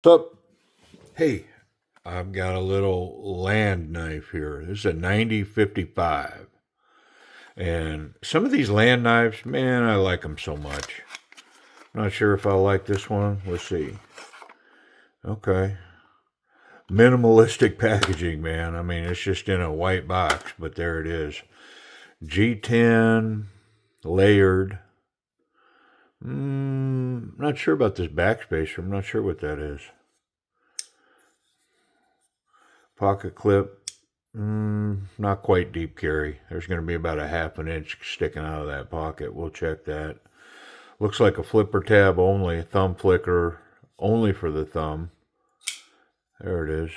So, hey, I've got a little land knife here. This is a 9055. And some of these land knives, man, I like them so much. Not sure if I like this one. Let's see. Okay. Minimalistic packaging, man. I mean, it's just in a white box, but there it is. G10, layered. Not sure about this backspacer. I'm not sure what that is. Pocket clip. Not quite deep carry. There's going to be about a half an inch sticking out of that pocket. We'll check that. Looks like a flipper tab only, thumb flicker only for the thumb. There it is.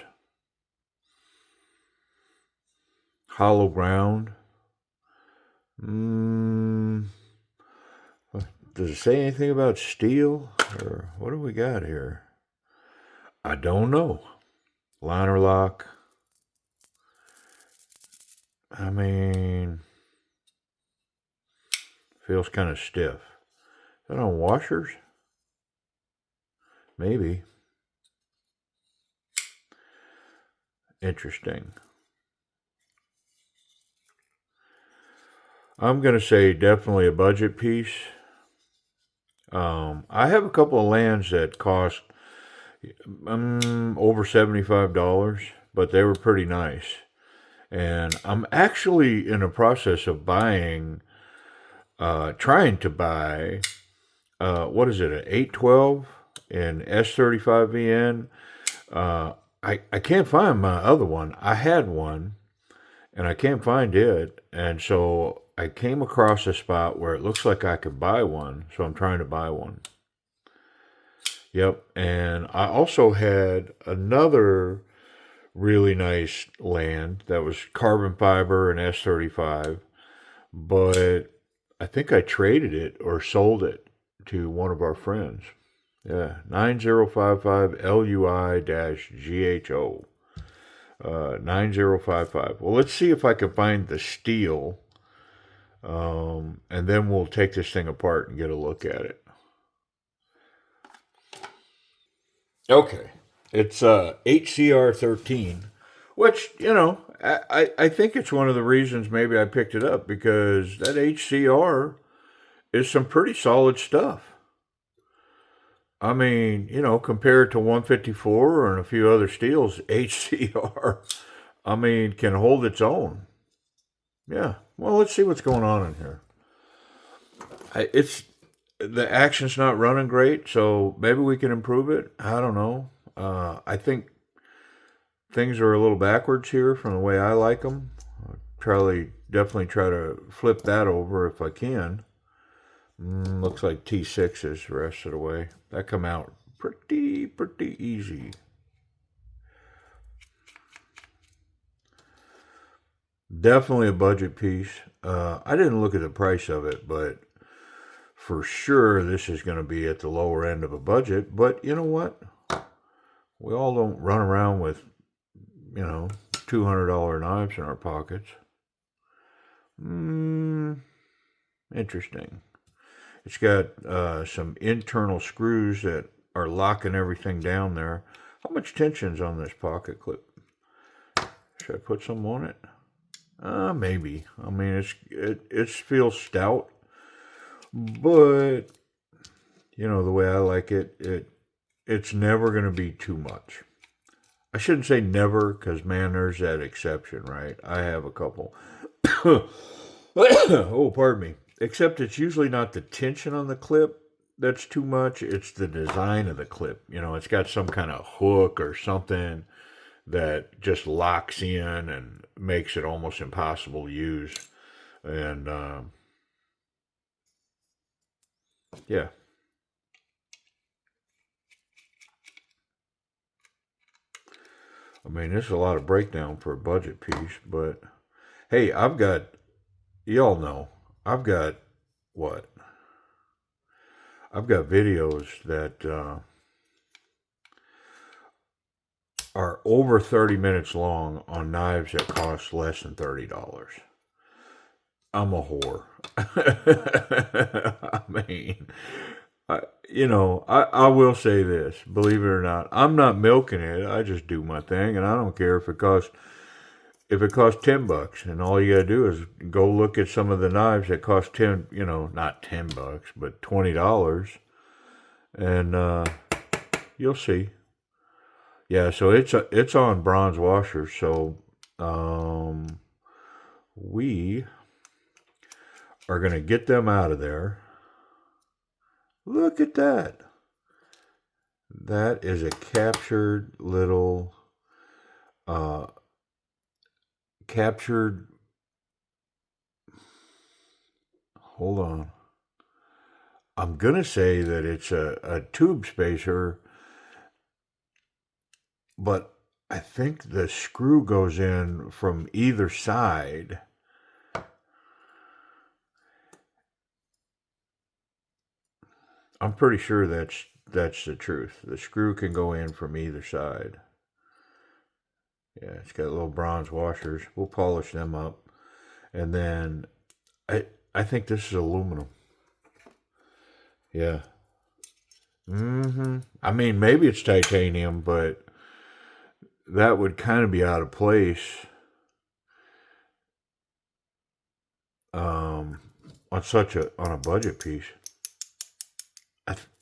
Hollow ground. Does it say anything about steel? Or what do we got here? I don't know. Liner lock. I mean, feels kind of stiff. Is that on washers? Maybe. Interesting. I'm going to say definitely a budget piece. I have a couple of lands that cost over $75, but they were pretty nice. And I'm actually in the process of trying to buy, what is it, an 812 and S35VN. I can't find my other one. I had one, and I can't find it. And so I came across a spot where it looks like I could buy one, so I'm trying to buy one. Yep, and I also had another really nice land that was carbon fiber and S35, but I think I traded it or sold it to one of our friends. Yeah, 9055 LUI-GHO. 9055. Well, let's see if I can find the steel, and then we'll take this thing apart and get a look at it. Okay, it's HCR 13, which, I think it's one of the reasons maybe I picked it up, because that HCR is some pretty solid stuff. I mean, compared to 154 and a few other steels, HCR, I mean, can hold its own. Yeah. Well, let's see what's going on in here. It's the action's not running great, so maybe we can improve it. I don't know. I think things are a little backwards here from the way I like them. Definitely try to flip that over if I can. Looks like T6s the rest of the way. That come out pretty easy. Definitely a budget piece. I didn't look at the price of it, but for sure this is going to be at the lower end of a budget. But you know what? We all don't run around with, $200 knives in our pockets. Interesting. It's got some internal screws that are locking everything down there. How much tension's on this pocket clip? Should I put some on it? Maybe. I mean, it feels stout, but the way I like it's never going to be too much. I shouldn't say never, because man, there's that exception, right? I have a couple. Oh, pardon me. Except it's usually not the tension on the clip that's too much. It's the design of the clip. It's got some kind of hook or something that just locks in and makes it almost impossible to use. And yeah. I mean, there's a lot of breakdown for a budget piece, but hey, y'all know, I've got what? I've got videos that are over 30 minutes long on knives that cost less than $30. I'm a whore. I mean, I will say this, believe it or not, I'm not milking it. I just do my thing, and I don't care if it costs $10, and all you gotta do is go look at some of the knives that cost not $10, but $20, and you'll see. Yeah, so it's on bronze washers, so we are gonna get them out of there. Look at that. That is a captured little captured. Hold on. I'm gonna say that it's a tube spacer, but I think the screw goes in from either side. I'm pretty sure that's the truth. The screw can go in from either side. Yeah, it's got little bronze washers. We'll polish them up, and then I think this is aluminum. Yeah. I mean, maybe it's titanium, but that would kind of be out of place on a budget piece.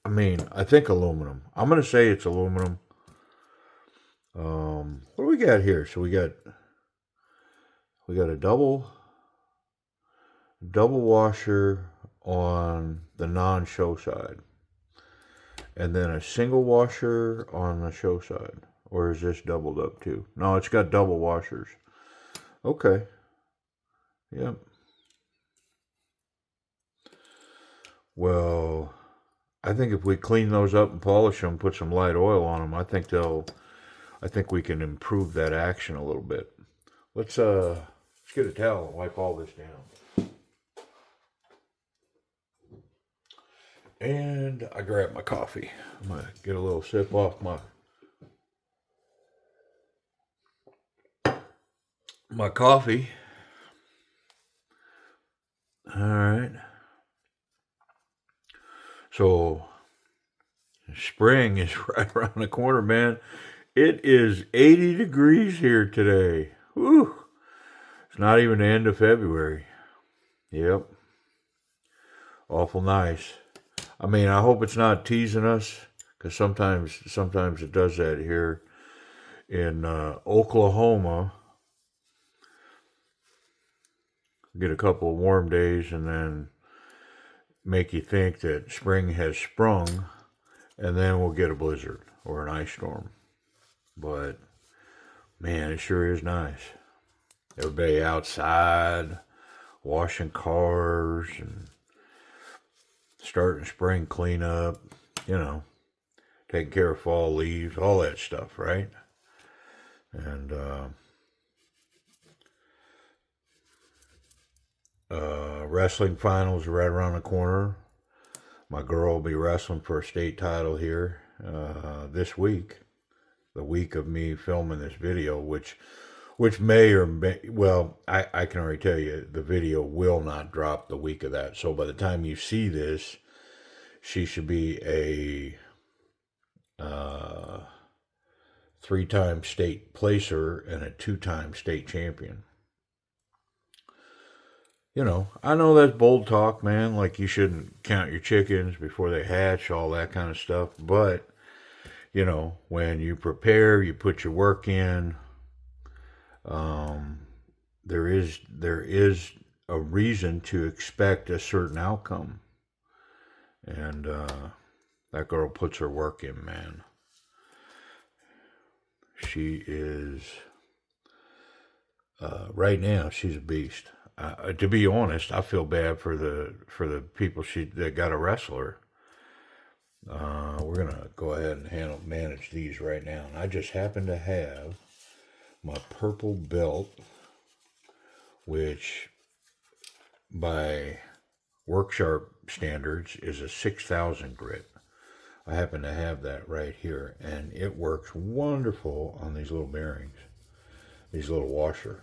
I think aluminum. I'm gonna say it's aluminum. What do we got here? So we got a double washer on the non-show side, and then a single washer on the show side. Or is this doubled up too? No, it's got double washers. Okay. Yep. Well, I think if we clean those up and polish them, put some light oil on them, I think we can improve that action a little bit. Let's get a towel and wipe all this down. And I grabbed my coffee. I'm gonna get a little sip off my coffee. All right. So spring is right around the corner, man. It is 80 degrees here today. Whew. It's not even the end of February. Yep. Awful nice. I mean, I hope it's not teasing us, because sometimes it does that here in Oklahoma. Get a couple of warm days and then make you think that spring has sprung, and then we'll get a blizzard or an ice storm. But man, it sure is nice. Everybody outside, washing cars and starting spring cleanup, taking care of fall leaves, all that stuff, right? And wrestling finals are right around the corner. My girl will be wrestling for a state title here this week, the week of me filming this video, which may or may, well, I can already tell you the video will not drop the week of that. So by the time you see this, she should be a 3-time state placer and a 2-time state champion. I know that's bold talk, man. Like, you shouldn't count your chickens before they hatch, all that kind of stuff. But, when you prepare, you put your work in. There is a reason to expect a certain outcome. And that girl puts her work in, man. She is, right now, she's a beast. To be honest, I feel bad for the people that got to wrestle her. We're gonna go ahead and manage these right now. And I just happen to have my purple belt, which by Work Sharp standards is a 6,000 grit. I happen to have that right here, and it works wonderful on these little bearings, these little washers.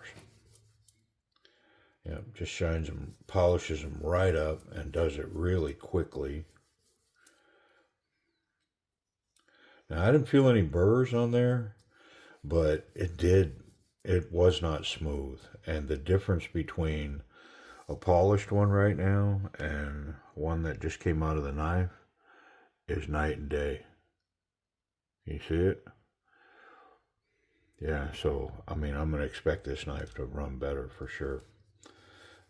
Just shines them, polishes them right up, and does it really quickly. Now, I didn't feel any burrs on there, but it was not smooth. And the difference between a polished one right now and one that just came out of the knife is night and day. You see it? Yeah, so I mean, I'm going to expect this knife to run better for sure.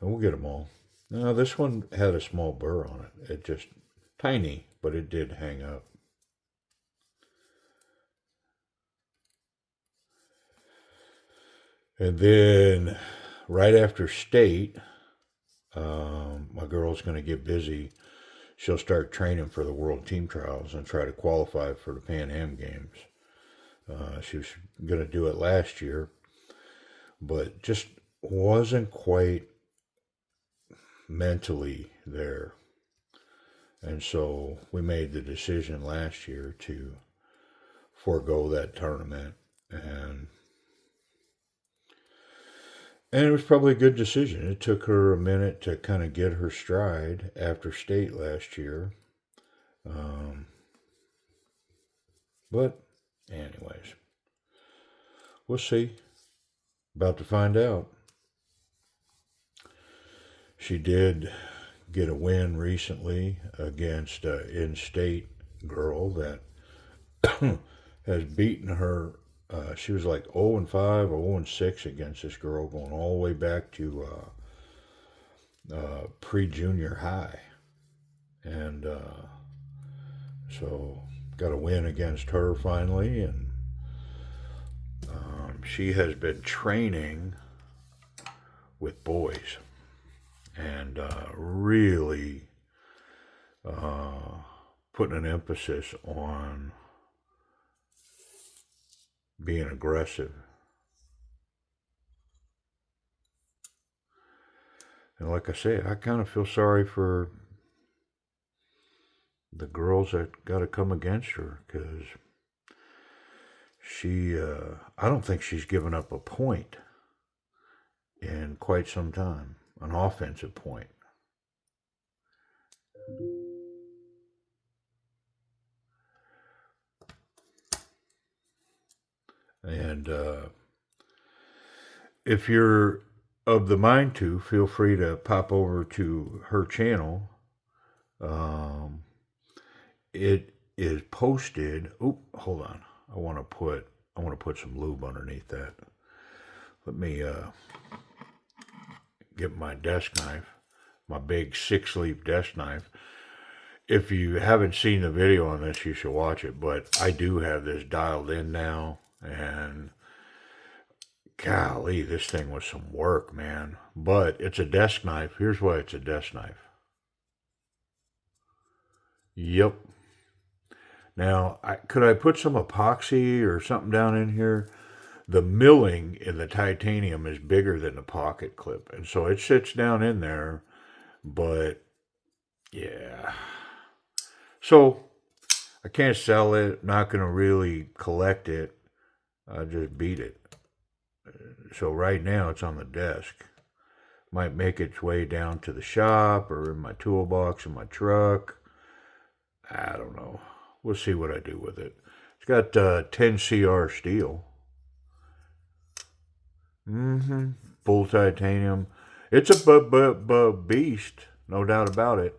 And we'll get them all. Now, this one had a small burr on it. It just tiny, but it did hang up. And then right after state, my girl's going to get busy. She'll start training for the World Team Trials and try to qualify for the Pan Am Games. She was going to do it last year, but just wasn't quite mentally there. And so we made the decision last year to forego that tournament. And it was probably a good decision. It took her a minute to kind of get her stride after state last year. But, anyways, we'll see. About to find out. She did get a win recently against an in-state girl that has beaten her. She was like 0 and 5 or 0 and 6 against this girl, going all the way back to pre-junior high, and so got a win against her finally, and she has been training with boys and really putting an emphasis on being aggressive. And like I say, I kind of feel sorry for the girls that got to come against her, because I don't think she's given up a point in quite some time, an offensive point. And if you're of the mind to, feel free to pop over to her channel. It is posted. Oop, hold on. I want to put some lube underneath that. Let me get my desk knife, my big 6-leaf desk knife. If you haven't seen the video on this, you should watch it. But I do have this dialed in now, and golly, this thing was some work, man. But it's a desk knife. Here's why it's a desk knife. Yep. Now, could I put some epoxy or something down in here? The milling in the titanium is bigger than the pocket clip, and so it sits down in there. But yeah, so I can't sell it. Not going to really collect it. I just beat it. So right now it's on the desk. Might make its way down to the shop or in my toolbox in my truck. I don't know. We'll see what I do with it. It's got 10 CR steel. Full titanium. It's a beast, no doubt about it.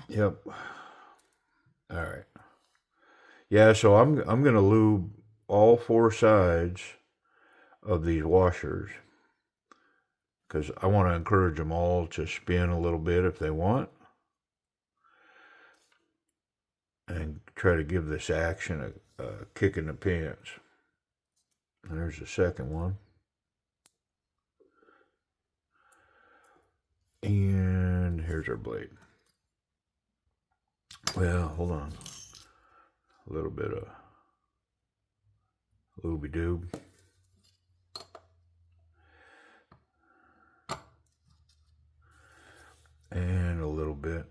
Yep. All right. Yeah, so I'm gonna lube all 4 sides of these washers, because I want to encourage them all to spin a little bit if they want, and try to give this action a kick in the pants. And there's the second one. And here's our blade. Well, hold on. A little bit of looby-doob. And a little bit.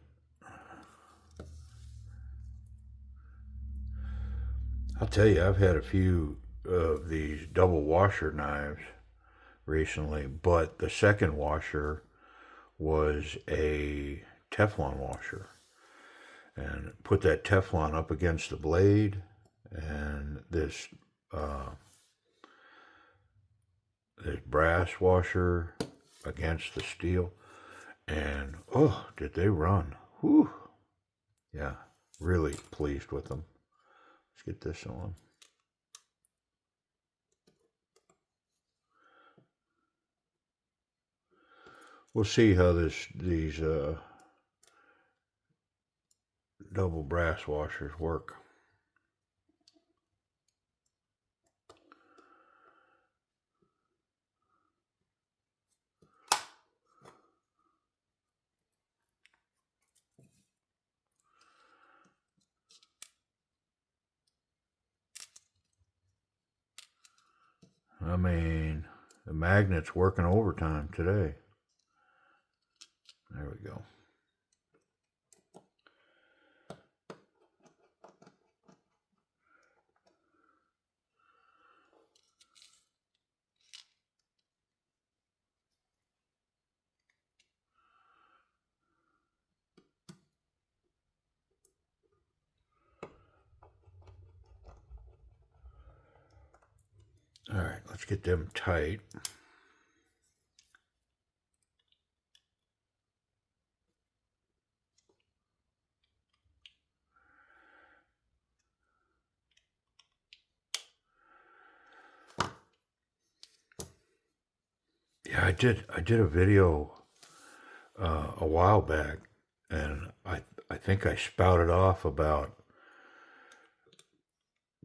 I'll tell you, I've had a few of these double washer knives recently, but the second washer was a Teflon washer. and put that Teflon up against the blade and this brass washer against the steel, and oh, did they run? Whew. Yeah, really pleased with them. Let's get this on. We'll see how these double brass washers work. I mean, the magnet's working overtime today. There we go. All right, let's get them tight. Yeah, I did a video a while back, and I think I spouted off about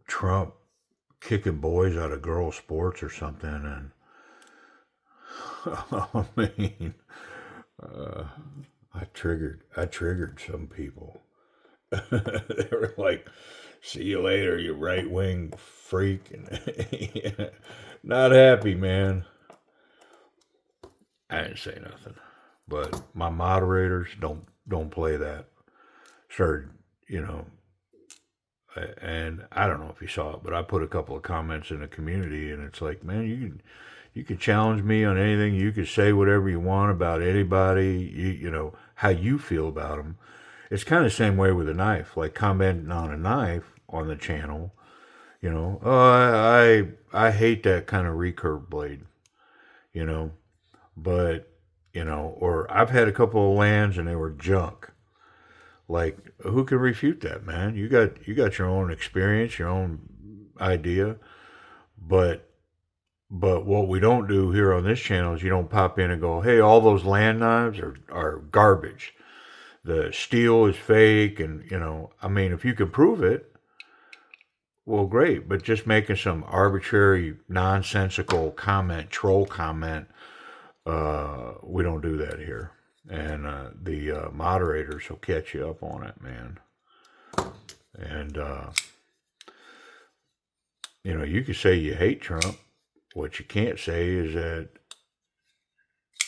Trump kicking boys out of girls' sports or something, and I mean, uh, I triggered some people. They were like, "See you later, you right wing freak," and not happy, man. I didn't say nothing, but my moderators don't play that. Started, you know, and I don't know if you saw it, but I put a couple of comments in the community, and it's like, man, you can challenge me on anything. You can say whatever you want about anybody. You know how you feel about them. It's kind of the same way with a knife. Like commenting on a knife on the channel. You know, oh, I hate that kind of recurve blade. You know, but or I've had a couple of lands and they were junk. Like, who can refute that, man? You got your own experience, your own idea, but what we don't do here on this channel is you don't pop in and go, hey, all those land knives are garbage. The steel is fake, and I mean, if you can prove it, well, great. But just making some arbitrary, nonsensical comment, troll comment, we don't do that here. And the moderators will catch you up on it, man. And you can say you hate Trump. What you can't say is that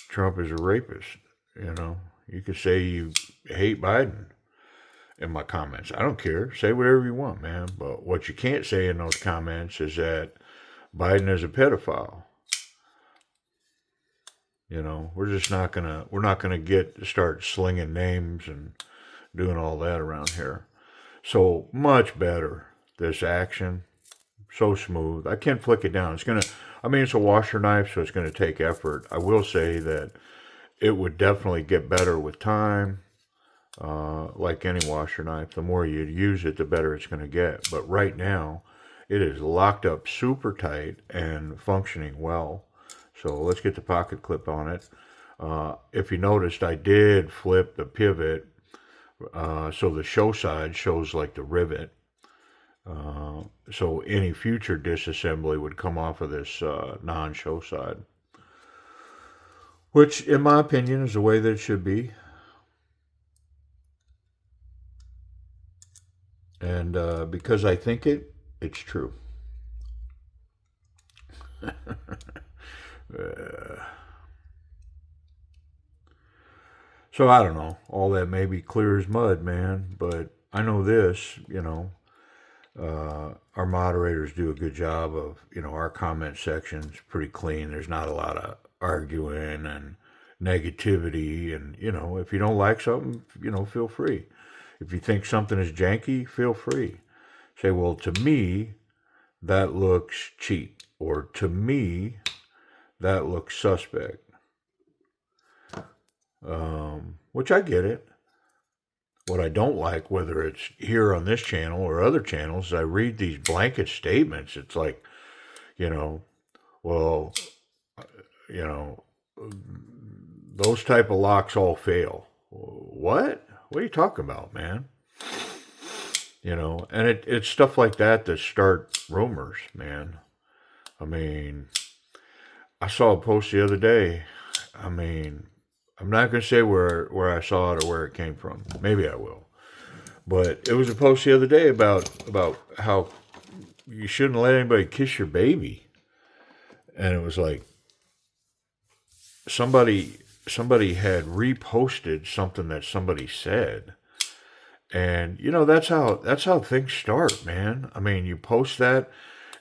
Trump is a rapist. You could say you hate Biden in my comments. I don't care. Say whatever you want, man. But what you can't say in those comments is that Biden is a pedophile. We're just we're not gonna get to start slinging names and doing all that around here. So much better, this action. So smooth. I can't flick it down. It's a washer knife, so it's gonna take effort. I will say that it would definitely get better with time. Like any washer knife, the more you use it, the better it's going to get. But right now, it is locked up super tight and functioning well. So let's get the pocket clip on it. If you noticed, I did flip the pivot so the show side shows like the rivet. So any future disassembly would come off of this non-show side. Which, in my opinion, is the way that it should be. And because I think it's true. So I don't know. All that may be clear as mud, man. But I know this, our moderators do a good job of, our comment section's pretty clean. There's not a lot of arguing and negativity. And, if you don't like something, feel free. If you think something is janky, feel free. Say, well, to me, that looks cheap. Or to me, that looks suspect. Which I get it. What I don't like, whether it's here on this channel or other channels, is I read these blanket statements. It's like, you know, well, you know, those type of locks all fail. What? What are you talking about, man? And it's stuff like that that start rumors, man. I mean, I saw a post the other day. I mean, I'm not going to say where I saw it or where it came from. Maybe I will. But it was a post the other day about how you shouldn't let anybody kiss your baby. And it was like somebody had reposted something that somebody said. And that's how things start, man. I mean, you post that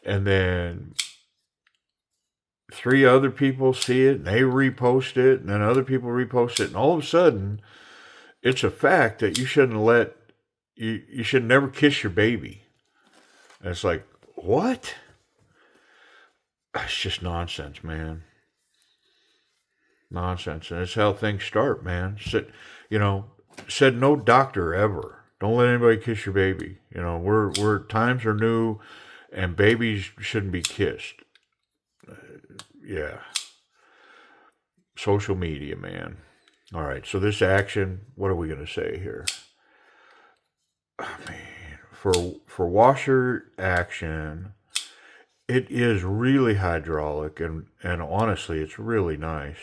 and then three other people see it and they repost it and then other people repost it and all of a sudden it's a fact that you should never kiss your baby. And it's like, what? It's just nonsense, man. Nonsense. And it's how things start, man. Said no doctor ever. Don't let anybody kiss your baby. We're times are new and babies shouldn't be kissed. Yeah. Social media, man. All right. So this action, what are we going to say here? I mean, for washer action, it is really hydraulic and honestly, it's really nice.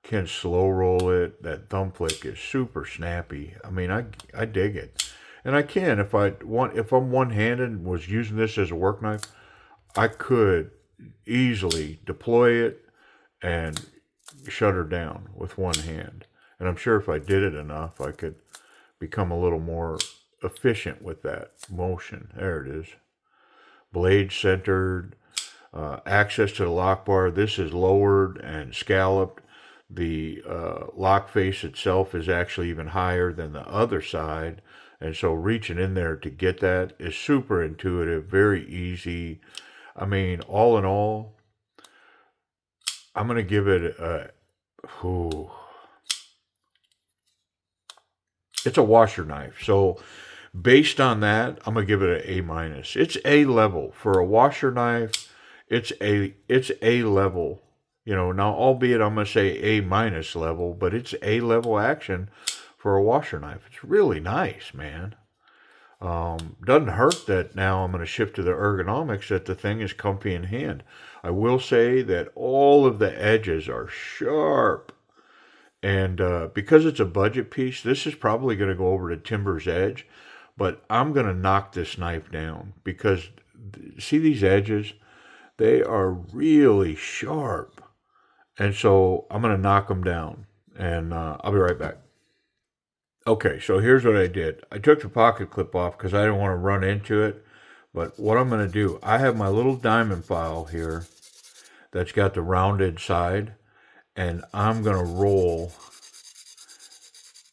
Can slow roll it. That thumb flick is super snappy. I mean, I dig it, and I can if I'm one-handed and was using this as a work knife, I could easily deploy it and shut her down with one hand. And I'm sure if I did it enough, I could become a little more efficient with that motion. There it is. Blade centered. Access to the lock bar. This is lowered and scalloped. The lock face itself is actually even higher than the other side. And so reaching in there to get that is super intuitive, very easy. I mean, all in all, I'm going to give it it's a washer knife. So based on that, I'm going to give it an A minus. It's A level for a washer knife. It's A level. Now, albeit I'm going to say A minus level, but it's A level action for a washer knife. It's really nice, man. Doesn't hurt that now I'm going to shift to the ergonomics that the thing is comfy in hand. I will say that all of the edges are sharp. And because it's a budget piece, this is probably going to go over to timber's edge. But I'm going to knock this knife down because see these edges? They are really sharp. And so I'm going to knock them down, and I'll be right back. Okay, so here's what I did. I took the pocket clip off because I didn't want to run into it. But what I'm going to do, I have my little diamond file here that's got the rounded side, and I'm going to roll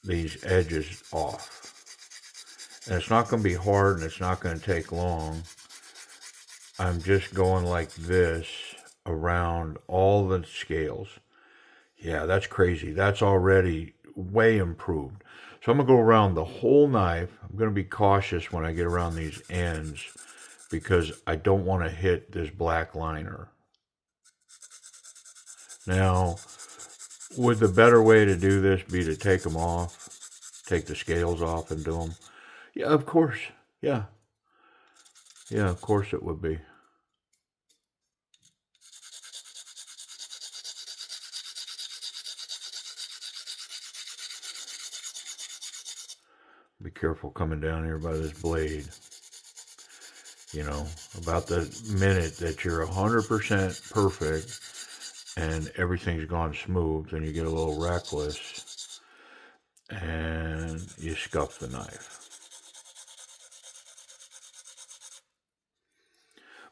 these edges off. And it's not going to be hard, and it's not going to take long. I'm just going like this around all the scales. Yeah, that's crazy. That's already way improved. So I'm going to go around the whole knife. I'm going to be cautious when I get around these ends because I don't want to hit this black liner. Now, would the better way to do this be to take them off, take the scales off and do them? Yeah, of course. Yeah. Yeah, of course it would be. Be careful coming down here by this blade. About the minute that you're 100% perfect and everything's gone smooth, then you get a little reckless and you scuff the knife.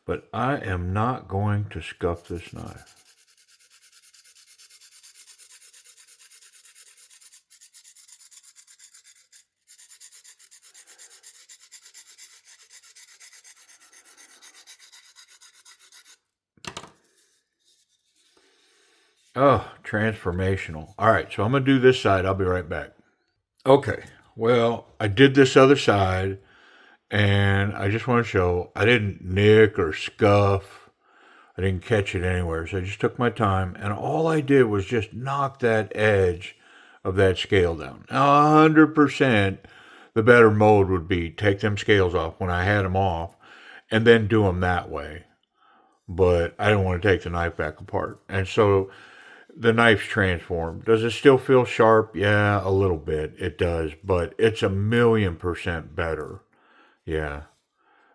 But I am not going to scuff this knife. Oh, transformational. All right, so I'm going to do this side. I'll be right back. Okay, well, I did this other side, and I just want to show I didn't nick or scuff. I didn't catch it anywhere, so I just took my time, and all I did was just knock that edge of that scale down. Now, 100%, the better mode would be take them scales off when I had them off, and then do them that way. But I didn't want to take the knife back apart, and so the knife's transformed. Does it still feel sharp? Yeah, a little bit. It does, but it's 1,000,000% better. Yeah.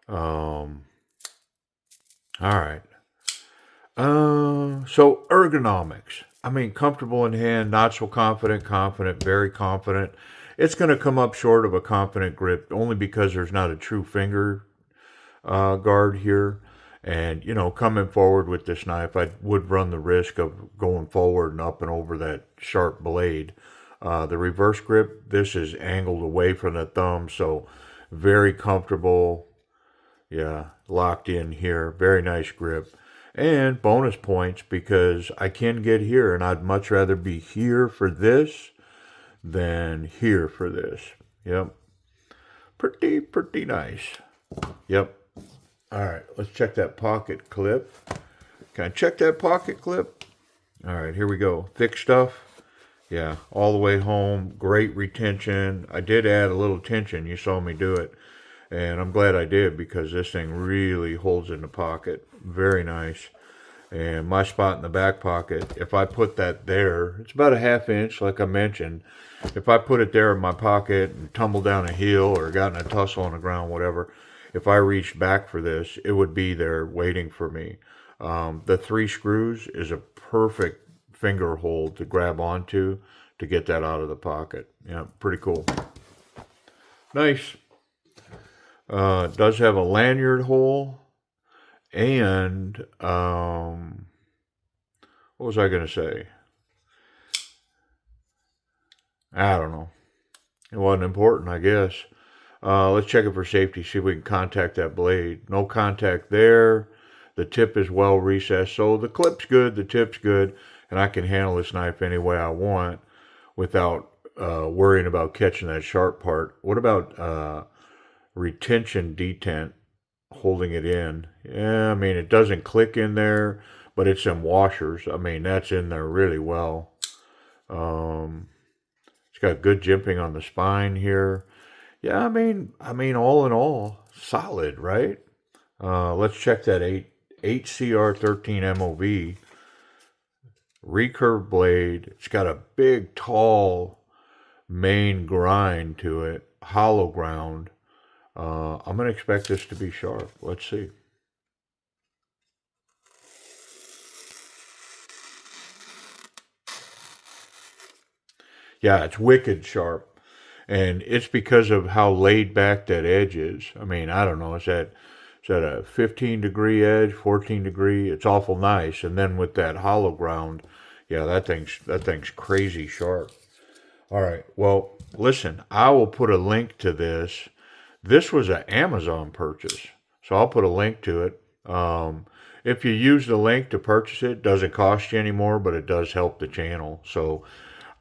Um. All right. So ergonomics. I mean, comfortable in hand, not so confident, confident, very confident. It's going to come up short of a confident grip only because there's not a true finger guard here. And, coming forward with this knife, I would run the risk of going forward and up and over that sharp blade. The reverse grip, this is angled away from the thumb, so very comfortable. Yeah, locked in here. Very nice grip. And bonus points because I can get here, and I'd much rather be here for this than here for this. Yep. Pretty nice. Yep. All right, let's check that pocket clip. Can I check that pocket clip? All right, here we go. Thick stuff. Yeah, all the way home. Great retention. I did add a little tension. You saw me do it. And I'm glad I did because this thing really holds in the pocket. Very nice. And my spot in the back pocket, if I put that there, it's about a 1/2 inch, like I mentioned. If I put it there in my pocket and tumbled down a hill or got in a tussle on the ground, whatever, if I reached back for this, it would be there waiting for me. The 3 screws is a perfect finger hold to grab onto to get that out of the pocket. Yeah, pretty cool. Nice. Does have a lanyard hole, and what was I going to say? I don't know. It wasn't important, I guess. Let's check it for safety, see if we can contact that blade. No contact there. The tip is well recessed, so the clip's good, the tip's good, and I can handle this knife any way I want without worrying about catching that sharp part. What about retention detent, holding it in? Yeah, I mean, it doesn't click in there, but it's in washers. I mean, that's in there really well. It's got good jimping on the spine here. Yeah, I mean, all in all, solid, right? Let's check that 8CR13 MOV. Recurve blade. It's got a big, tall main grind to it. Hollow ground. I'm going to expect this to be sharp. Let's see. Yeah, it's wicked sharp. And it's because of how laid back that edge is. I mean, I don't know. Is that a 15-degree edge, 14-degree? It's awful nice. And then with that hollow ground, yeah, that thing's crazy sharp. All right. Well, listen, I will put a link to this. This was an Amazon purchase, so I'll put a link to it. If you use the link to purchase it, it doesn't cost you anymore, but it does help the channel. So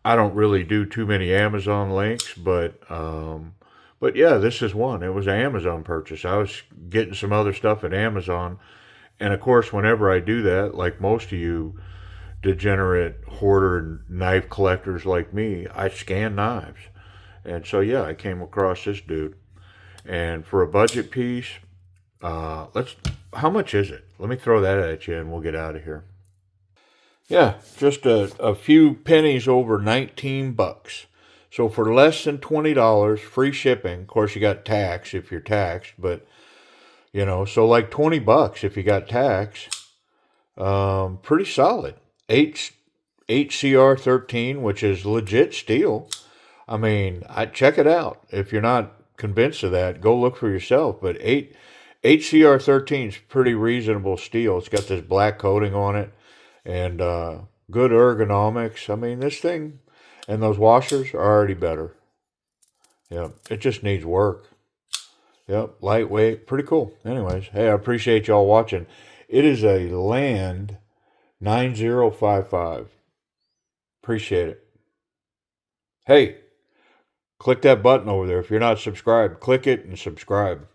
I don't really do too many Amazon links, but yeah, this is one. It was an Amazon purchase. I was getting some other stuff at Amazon, and of course, whenever I do that, like most of you degenerate hoarder and knife collectors like me, I scan knives, and so yeah, I came across this dude, and for a budget piece, how much is it? Let me throw that at you, and we'll get out of here. Yeah, just a few pennies over $19. So for less than $20, free shipping. Of course, you got tax if you're taxed, but so like $20 if you got tax. Pretty solid. HCR13, which is legit steel. I mean, I check it out. If you're not convinced of that, go look for yourself. But HCR13 is pretty reasonable steel. It's got this black coating on it. And good ergonomics. I mean, this thing and those washers are already better. Yeah, it just needs work. Yep, lightweight, pretty cool. Anyways, hey, I appreciate y'all watching. It is a Land 9055. Appreciate it. Hey, click that button over there. If you're not subscribed, click it and subscribe.